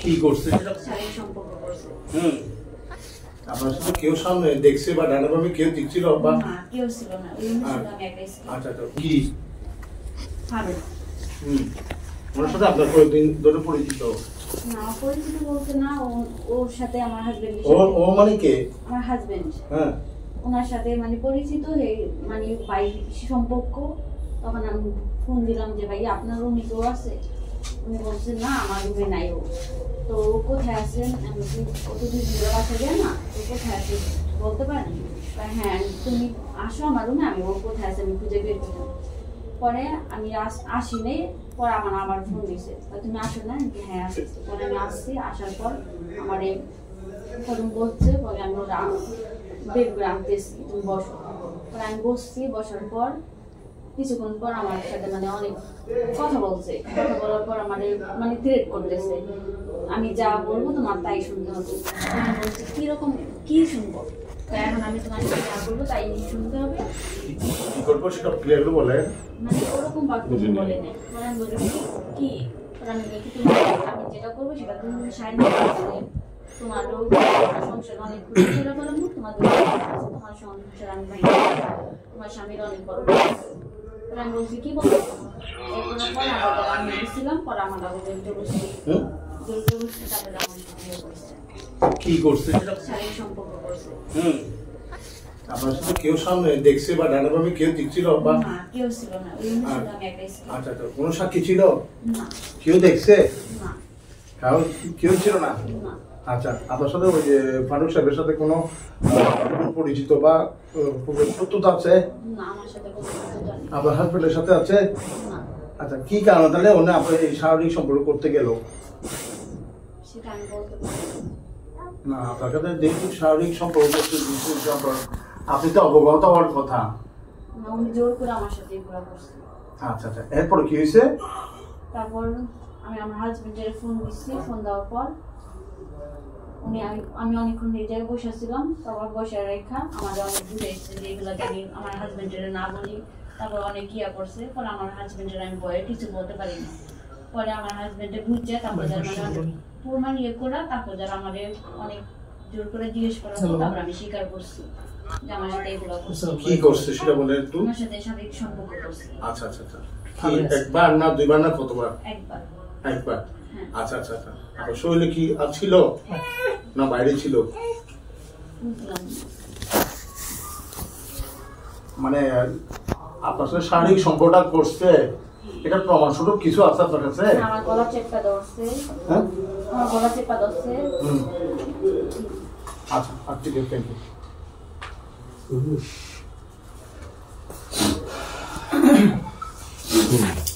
কি করছে? আপনার সাথে কেউ সামনে দেখছে বা ডানাভাবে কেউ দেখছিল বা কেউ ছিল না, আমি একাই ছিলাম। আচ্ছা কি ওর সাথে আপনার কতদিন ধরে পরিচিত? না, পরিচিত বলতে না, ওর সাথে আমার হাজবেন্ড। ও মানে কে? আমার হাজবেন্ড। হ্যাঁ, ওনার সাথে মানে পরিচিত, মানে ভাই সম্পর্ক। তখন আমি ফোন দিলাম যে ভাই আপনার রুমে কেউ আছে? উনি বলছেন না, আমার রুমে নাই। ও তো কোথায় আছেন? আমি কতদিন ঘুরে বাসা যায় না, ও কোথায় আছে বলতে পারেন? হ্যাঁ, তুমি আসো আমার রুমে, আমি ও কোথায় আছে আমি খুঁজে বের করলাম। পরে আমি আসিনি, পরে আমার ফোন দিয়েছে, তুমি আসো না? হ্যাঁ আসছি। পরে আমি আসছি, আসার পর আমার প্রথম বলছে, পরে আমি ওরা বের করে আনতেছি, তুমি বসো। পরে আমি বসছি, বসার পর কিছুক্ষণ পর আমার সাথে মানে অনেক কথা বলছে। কথা বলার পর আমার মানে থ্রেট করতেছে, আমি যা বলবো তোমার তাই শুনতে হবে। আমি বলছি কিরকম কি শুনবো? এখন আমি তোমার যা বলবো তাই শুনতে হবে। কি করবো সেটা ক্লিয়ার করে বলেন। মানে ওরকম বাক্য বলে নেই। আমি বলি কি, আমি দেখি তুমি, আমি যেটা করবো সেটা তুমি সাইন করতে, তোমার সংসার অনেক ঘুরে করলাম, তোমার তোমার সংসার আমি ভাই, তোমার স্বামীর অনেক বড়। আমি বলছি কি বলবো? এরপর আমি গেছিলাম, পরে আমার কি করছে? শারীরিক সম্পর্ক করছে। আপনার সাথে কেউ সামনে দেখছে বা ডানাভাবে কেউ দেখছিল বা কেউ ছিল না, আমি একাই ছিলাম। আচ্ছা, কোনো সাক্ষী ছিল না। কেউ দেখছে না। কেউ ছিল না? না। আচ্ছা, আপনার সাথে ওই যে ফারুক সাহেবের সাথে কোনো পরিচিত বা সত্যতা আছে? না, আমার সাথে কোনো সত্যতা নেই। আপনার হাজবেন্ডের সাথে আছে? না। আচ্ছা, কি কারণে তাহলে ওনা আপনার এই শারীরিক সম্পর্ক করতে গেল? সেটা আমি বলতে পারি না, আপনার সাথে দেখি শারীরিক সম্পর্ক করতে, আপনি তো অবগত হওয়ার কথা। না, উনি জোর করে আমার সাথে এগুলো করছে। আচ্ছা, এরপরে কি হয়েছে? তারপর আমি আমার হাজবেন্ডের ফোন দিচ্ছি, ফোন দেওয়ার পর আমি অনেকক্ষণ এই জায়গায় বসেছিলাম। তারপর বসে রেখা আমাদের অনেক দূরে এসেছে, যে এগুলো জানি আমার হাজবেন্ডের না বলি। তারপর অনেক ইয়া করছে, পরে আমার হাজবেন্ডের আমি ভয়ে কিছু বলতে পারি না। পরে আমার হাজবেন্ডের বুঝছে, তারপর যারা প্রমাণ ইয়ে করা, তারপর যারা আমাদের অনেক জোর করে জিজ্ঞেস করা, তারপর আমি স্বীকার করছি যে আমার সাথে এগুলো করছে। কি করছে সেটা বলেন একটু। আমার সাথে শারীরিক সম্পর্ক করছে। আচ্ছা, একবার না দুইবার না কতবার? একবার। আচ্ছা, আপনার শরীরে কি ছিল না বাইরে ছিল? মানে আপনার সাথে শারীরিক সম্পর্কটা করছে, এটা প্রমাণ স্বরূপ কিছু আছে আপনার কাছে? আমার গলা চেপটা ধরছে। হ্যাঁ, আমার গলা চেপা ধরছে। আচ্ছা, ঠিক আছে, থ্যাংক ইউ।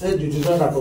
এই দুটো রাখো।